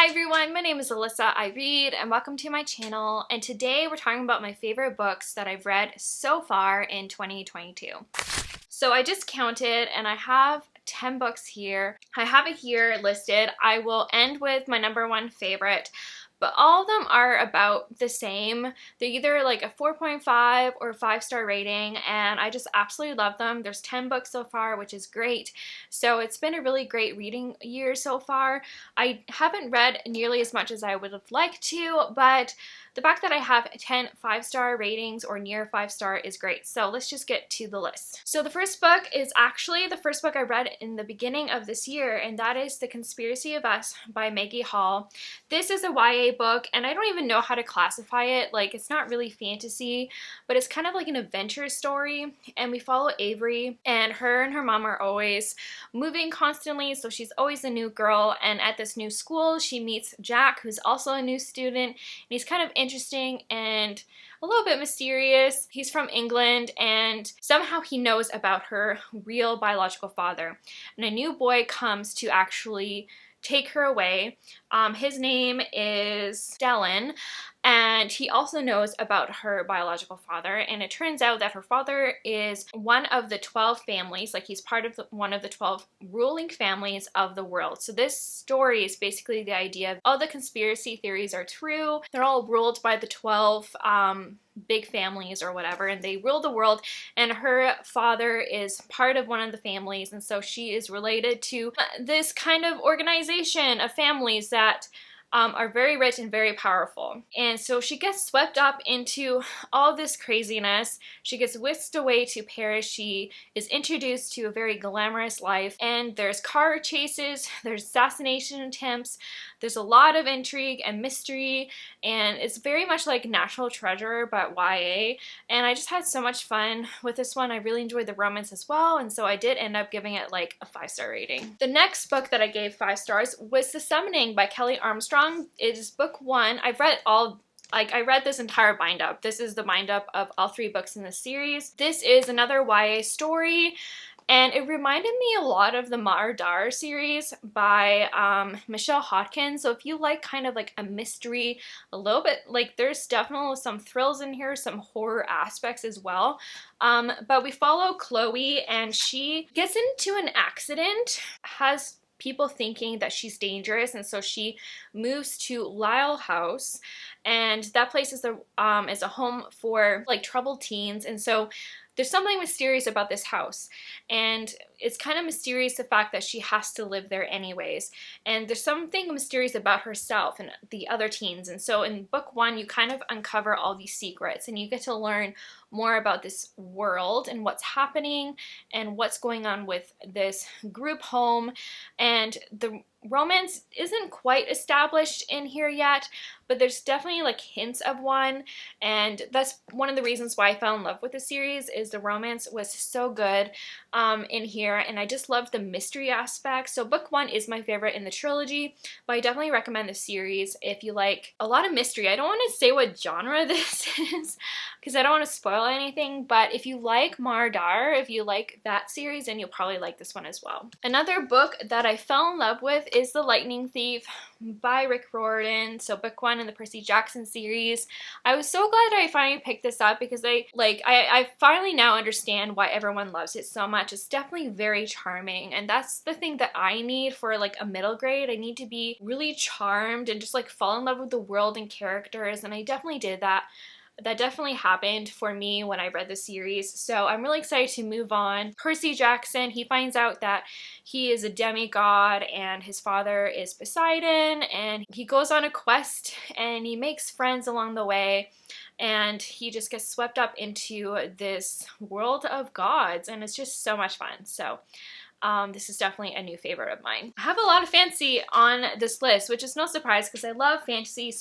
Hi everyone, my name is Alyssa, I read, and welcome to my channel, and today we're talking about my favorite books that I've read so far in 2022. So I just counted and I have 10 books here. I have it here listed. I will end with my number one favorite, but all of them are about the same. They're either like a 4.5 or 5-star rating, and I just absolutely love them. There's 10 books so far, which is great. So it's been a really great reading year so far. I haven't read nearly as much as I would have liked to, but the fact that I have 10 5-star ratings or near 5-star is great. So let's just get to the list. So the first book is actually the first book I read in the beginning of this year, and that is The Conspiracy of Us by Maggie Hall. This is a YA book, and I don't even know how to classify it. Like, it's not really fantasy, but it's kind of like an adventure story, and we follow Avery, and her mom are always moving constantly, so she's always a new girl, and at this new school she meets Jack, who's also a new student, and he's kind of interesting and a little bit mysterious. He's from England, and somehow he knows about her real biological father, and a new boy comes to actually take her away. His name is Dylan, and he also knows about her biological father, and it turns out that her father is one of the 12 families, like he's part of one of the 12 ruling families of the world. So this story is basically the idea of all the conspiracy theories are true. They're all ruled by the 12 big families or whatever, and they rule the world, and her father is part of one of the families, and so she is related to this kind of organization of families that are very rich and very powerful. And so she gets swept up into all this craziness. She gets whisked away to Paris. She is introduced to a very glamorous life, and there's car chases, there's assassination attempts, there's a lot of intrigue and mystery, and it's very much like National Treasure but YA, and I just had so much fun with this one. I really enjoyed the romance as well, and so I did end up giving it like a 5-star rating. The next book that I gave 5 stars was The Summoning by Kelly Armstrong. It is book 1. I've read all I read this entire bind-up. This is the bind-up of all 3 books in the series. This is another YA story, and it reminded me a lot of the Mardar series by Michelle Hodkins. So if you like kind of like a mystery, a little bit, like there's definitely some thrills in here, some horror aspects as well. But we follow Chloe, and she gets into an accident, has people thinking that she's dangerous, and so she moves to Lyle House, and that place is a home for like troubled teens, and so there's something mysterious about this house, and it's kind of mysterious the fact that she has to live there anyways, and there's something mysterious about herself and the other teens, and so in book 1 you kind of uncover all these secrets, and you get to learn more about this world and what's happening and what's going on with this group home, and the romance isn't quite established in here yet, but there's definitely like hints of one, and that's one of the reasons why I fell in love with the series, is the romance was so good in here, and I just loved the mystery aspect. So book 1 is my favorite in the trilogy, but I definitely recommend the series if you like a lot of mystery. I don't want to say what genre this is because I don't want to spoil anything, but if you like Mardar, if you like that series, then you'll probably like this one as well. Another book that I fell in love with is The Lightning Thief by Rick Riordan. So book 1 in the Percy Jackson series. I was so glad I finally picked this up because I finally now understand why everyone loves it so much. It's definitely very charming, and that's the thing that I need for like a middle grade. I need to be really charmed and just like fall in love with the world and characters, and I definitely did that. That definitely happened for me when I read the series, so I'm really excited to move on. Percy Jackson, he finds out that he is a demigod and his father is Poseidon, and he goes on a quest and he makes friends along the way, and he just gets swept up into this world of gods, and it's just so much fun. So this is definitely a new favorite of mine. I have a lot of fantasy on this list, which is no surprise because I love fantasy,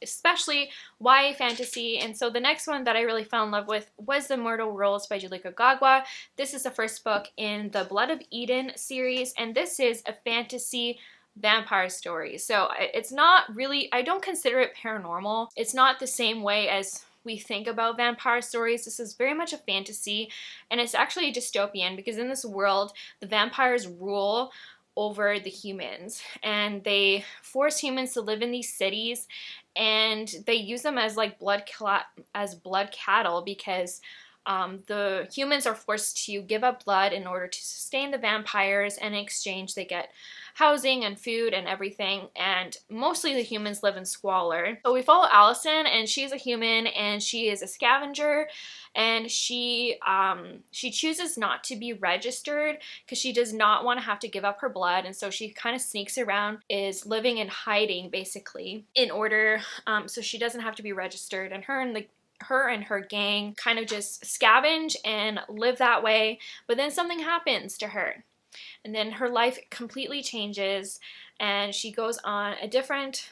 especially YA fantasy, and so the next one that I really fell in love with was The Mortal Worlds by Julika Gagwa. This is the first book in the Blood of Eden series, and this is a fantasy vampire story. So it's not really, I don't consider it paranormal. It's not the same way as we think about vampire stories. This is very much a fantasy, and it's actually a dystopian because in this world, the vampires rule over the humans, and they force humans to live in these cities, and they use them as like blood cattle because the humans are forced to give up blood in order to sustain the vampires, and in exchange they get housing and food and everything, and mostly the humans live in squalor. So we follow Allison, and she's a human, and she is a scavenger, and she chooses not to be registered because she does not want to have to give up her blood, and so she kind of sneaks around, is living in hiding basically in order so she doesn't have to be registered, and her and her gang kind of just scavenge and live that way. But then something happens to her, and then her life completely changes, and she lives a different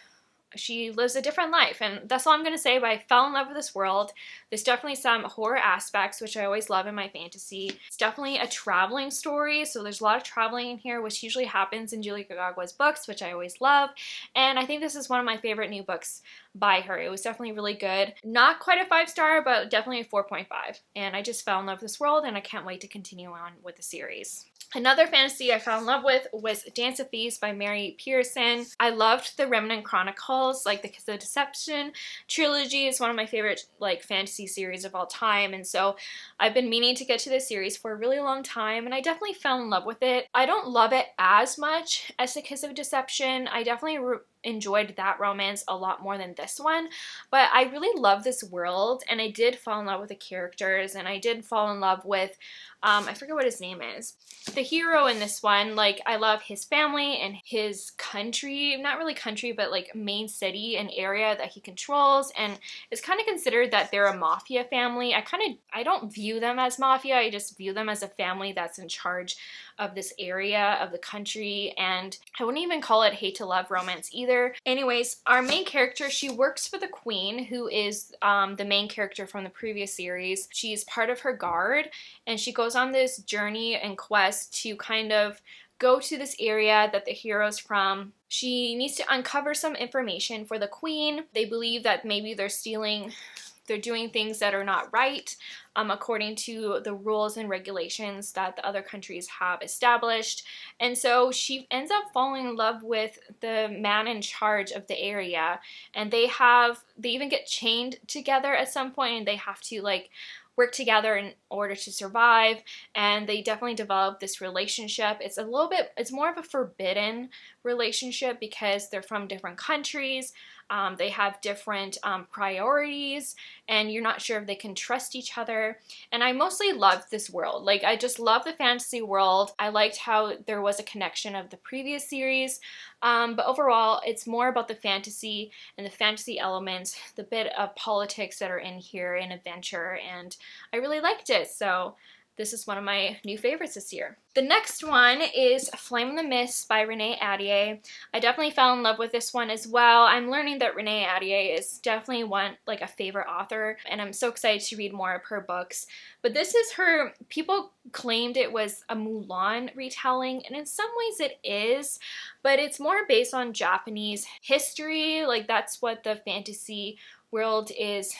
life. And that's all I'm going to say, but I fell in love with this world. There's definitely some horror aspects, which I always love in my fantasy. It's definitely a traveling story, so there's a lot of traveling in here, which usually happens in Julie Kagawa's books, which I always love. And I think this is one of my favorite new books by her. It was definitely really good. Not quite a 5-star, but definitely a 4.5. And I just fell in love with this world, and I can't wait to continue on with the series. Another fantasy I fell in love with was Dance of Thieves by Mary Pearson. I loved the Remnant Chronicles, like the Kiss of Deception trilogy is one of my favorite like fantasy series of all time, and so I've been meaning to get to this series for a really long time, and I definitely fell in love with it. I don't love it as much as the Kiss of Deception. I definitely enjoyed that romance a lot more than this one, but I really love this world, and I did fall in love with the characters, and I did fall in love with I forget what his name is. The hero in this one, like, I love his family and his country, not really country, but like main city and area that he controls, and it's kind of considered that they're a mafia family. I don't view them as mafia, I just view them as a family that's in charge of this area of the country, and I wouldn't even call it hate to love romance either. Anyways, our main character, she works for the Queen, who is the main character from the previous series. She's part of her guard, and she goes on this journey and quest to kind of go to this area that the hero's from. She needs to uncover some information for the Queen. They believe that maybe they're doing things that are not right according to the rules and regulations that the other countries have established. And so she ends up falling in love with the man in charge of the area, and they even get chained together at some point, and they have to like work together in order to survive, and they definitely develop this relationship. It's more of a forbidden relationship because they're from different countries. They have different priorities, and you're not sure if they can trust each other. And I mostly loved this world. Like, I just love the fantasy world. I liked how there was a connection of the previous series. But overall, it's more about the fantasy and the fantasy elements, the bit of politics that are in here, and adventure, and I really liked it. So this is one of my new favorites this year. The next one is Flame in the Mist by Renee Ahdieh. I definitely fell in love with this one as well. I'm learning that Renee Ahdieh is definitely a favorite author, and I'm so excited to read more of her books. But this is people claimed it was a Mulan retelling, and in some ways it is, but it's more based on Japanese history. Like, that's what the fantasy world is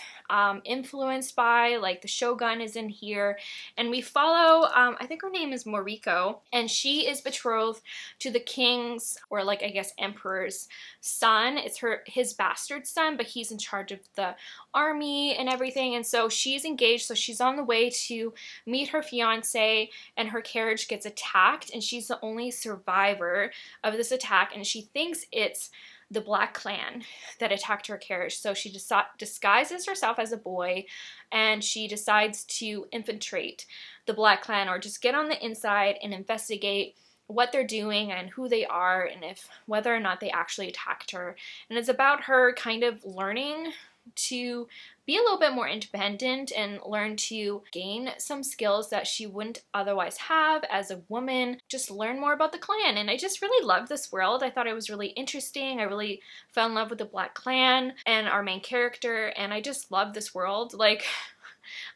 influenced by. Like, the shogun is in here, and we follow I think her name is Moriko, and she is betrothed to the king's, or like I guess emperor's son. It's his bastard son, but he's in charge of the army and everything, and so she's engaged. So she's on the way to meet her fiance, and her carriage gets attacked, and she's the only survivor of this attack, and she thinks it's the Black Clan that attacked her carriage. So she disguises herself as a boy, and she decides to infiltrate the Black Clan, or just get on the inside and investigate what they're doing and who they are, and whether or not they actually attacked her. And it's about her kind of learning to be a little bit more independent and learn to gain some skills that she wouldn't otherwise have as a woman, just learn more about the clan. And I just really loved this world. I thought it was really interesting. I really fell in love with the Black Clan and our main character, and I just love this world. Like,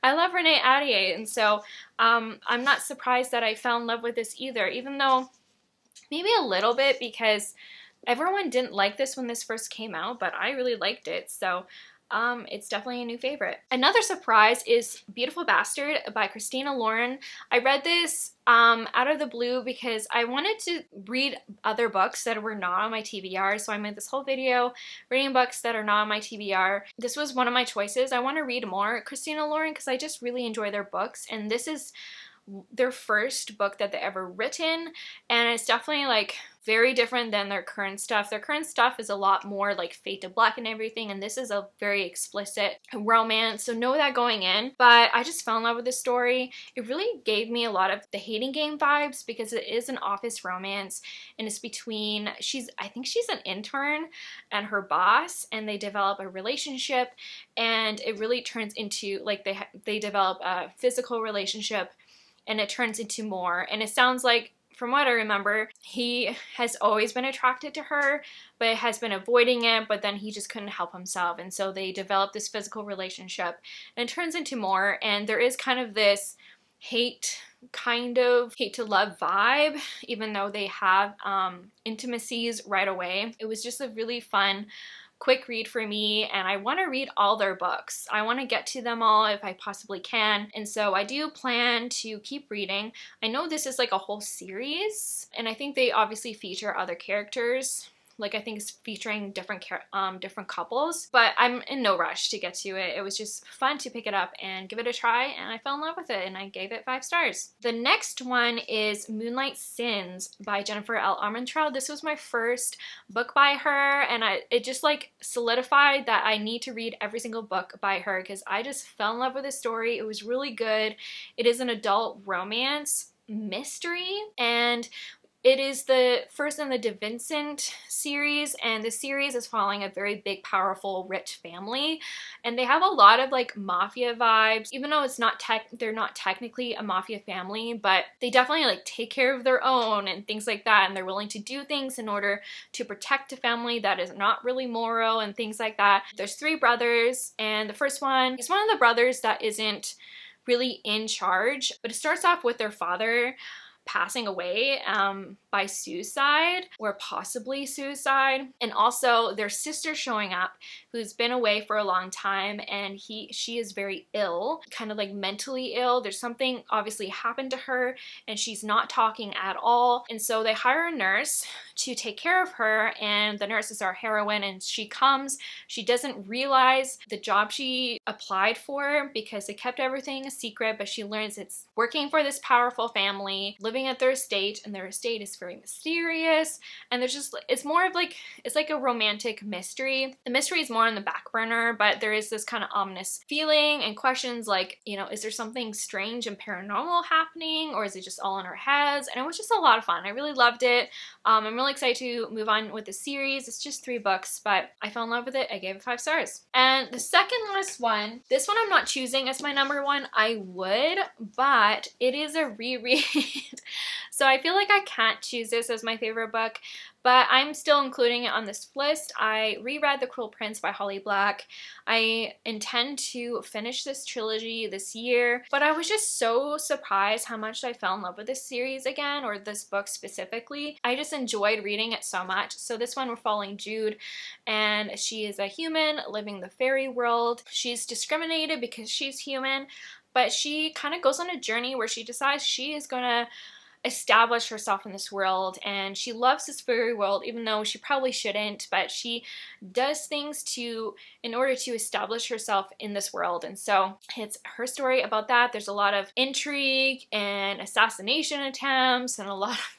I love Renee Ahdieh, and so I'm not surprised that I fell in love with this either, even though maybe a little bit because everyone didn't like this when this first came out, but I really liked it. So It's definitely a new favorite. Another surprise is Beautiful Bastard by Christina Lauren. I read this out of the blue because I wanted to read other books that were not on my TBR, so I made this whole video reading books that are not on my TBR. This was one of my choices. I want to read more Christina Lauren because I just really enjoy their books, and this is their first book that they ever written, and it's definitely like very different than their current stuff. Their current stuff is a lot more like Fade to Black and everything, and this is a very explicit romance, so know that going in. But I just fell in love with this story. It really gave me a lot of the Hating Game vibes because it is an office romance, and it's between, I think she's an intern and her boss, and they develop a relationship, and it really turns into like they develop a physical relationship, and it turns into more. And it sounds like, from what I remember, he has always been attracted to her, but has been avoiding it, but then he just couldn't help himself. And so they develop this physical relationship, and it turns into more. And there is kind of this hate to love vibe, even though they have intimacies right away. It was just a really fun, quick read for me, and I want to read all their books. I want to get to them all if I possibly can, and so I do plan to keep reading. I know this is like a whole series, and I think they obviously feature other characters. Like, I think it's featuring different couples, but I'm in no rush to get to it. It was just fun to pick it up and give it a try, and I fell in love with it, and I gave it 5 stars. The next one is Moonlight Sins by Jennifer L. Armentrout. This was my first book by her, and it just like solidified that I need to read every single book by her because I just fell in love with this story. It was really good. It is an adult romance mystery, and it is the first in the De Vincent series, and the series is following a very big, powerful, rich family, and they have a lot of like mafia vibes, even though they're not technically a mafia family, but they definitely like take care of their own and things like that, and they're willing to do things in order to protect a family that is not really moral and things like that. There's 3 brothers, and the first one is one of the brothers that isn't really in charge, but it starts off with their father passing away by suicide or possibly suicide, and also their sister showing up who's been away for a long time, and she is very ill, kind of like mentally ill. There's something obviously happened to her, and she's not talking at all, and so they hire a nurse to take care of her, and the nurse is our heroine, and she doesn't realize the job she applied for because they kept everything a secret, but she learns it's working for this powerful family, living at their estate, and their estate is very mysterious, and it's more of like, it's like a romantic mystery. The mystery is more on the back burner, but there is this kind of ominous feeling and questions like, you know, is there something strange and paranormal happening, or is it just all in our heads? And it was just a lot of fun. I really loved it. I'm really excited to move on with the series. It's just 3 books, but I fell in love with it. I gave it 5 stars. And the second last one, this one I'm not choosing as my number 1. I would, but it is a reread. So I feel like I can't choose this as my favorite book, but I'm still including it on this list. I reread The Cruel Prince by Holly Black. I intend to finish this trilogy this year, but I was just so surprised how much I fell in love with this series again, or this book specifically. I just enjoyed reading it so much. So this one, we're following Jude, and she is a human living the fairy world. She's discriminated because she's human, but she kind of goes on a journey where she decides she is gonna establish herself in this world, and she loves this fairy world even though she probably shouldn't, but she does things in order to establish herself in this world. And so it's her story about that. There's a lot of intrigue and assassination attempts and a lot of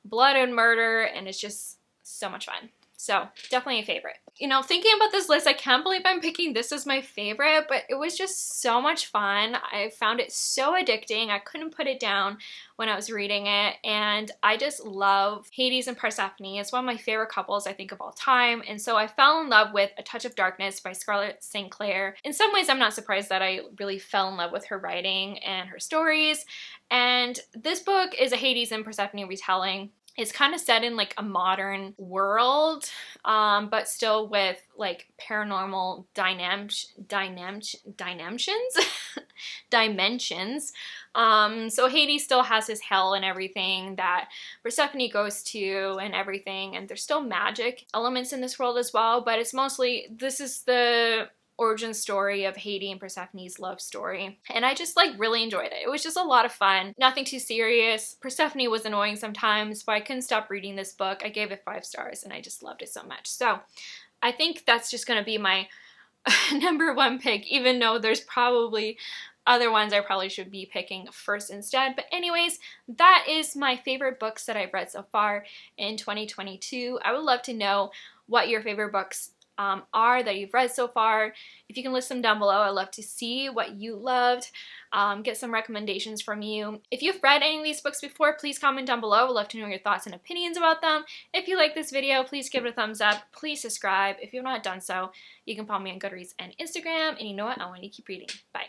blood and murder, and it's just so much fun. So definitely a favorite. You know, thinking about this list, I can't believe I'm picking this as my favorite, but it was just so much fun. I found it so addicting. I couldn't put it down when I was reading it, and I just love Hades and Persephone. It's one of my favorite couples, I think, of all time, and so I fell in love with A Touch of Darkness by Scarlett St. Clair. In some ways, I'm not surprised that I really fell in love with her writing and her stories, and this book is a Hades and Persephone retelling. It's kind of set in like a modern world, but still with like paranormal dimensions. So Hades still has his hell and everything that Persephone goes to and everything, and there's still magic elements in this world as well, but it's mostly, this is the origin story of Hades and Persephone's love story. And I just like really enjoyed it. It was just a lot of fun. Nothing too serious. Persephone was annoying sometimes, but I couldn't stop reading this book. I gave it 5 stars and I just loved it so much. So I think that's just gonna be my number 1 pick, even though there's probably other ones I probably should be picking first instead. But anyways, that is my favorite books that I've read so far in 2022. I would love to know what your favorite books are that you've read so far. If you can list them down below, I'd love to see what you loved, get some recommendations from you. If you've read any of these books before, please comment down below. I'd love to know your thoughts and opinions about them. If you like this video, please give it a thumbs up. Please subscribe. If you've not done so, you can follow me on Goodreads and Instagram. And you know what? I want you to keep reading. Bye.